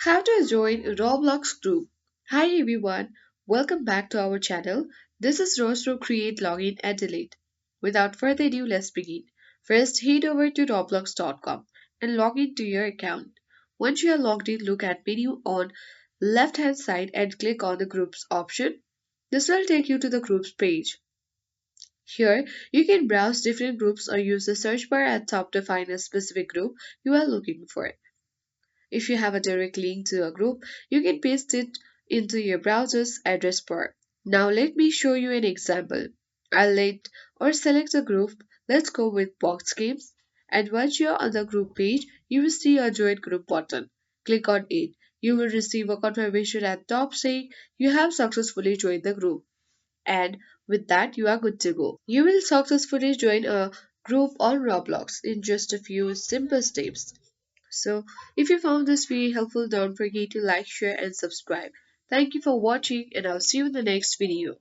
How to join a Roblox group. Hi everyone, welcome back to our channel. This is Rose to Create, Login and Delete. Without further ado, let's begin. First, head over to roblox.com and log into your account. Once you are logged in, look at menu on left hand side and click on the groups option. This will take you to the groups page. Here, you can browse different groups or use the search bar at top to find a specific group you are looking for. If you have a direct link to a group, you can paste it into your browser's address bar. Now let me show you an example. I'll let or select a group. Let's go with box games. And once you're on the group page, you will see a join group button. Click on it. You will receive a confirmation at top saying you have successfully joined the group. And with that, you are good to go. You will successfully join a group on Roblox in just a few simple steps. So, if you found this video helpful, don't forget to like, share, and subscribe. Thank you for watching, and I'll see you in the next video.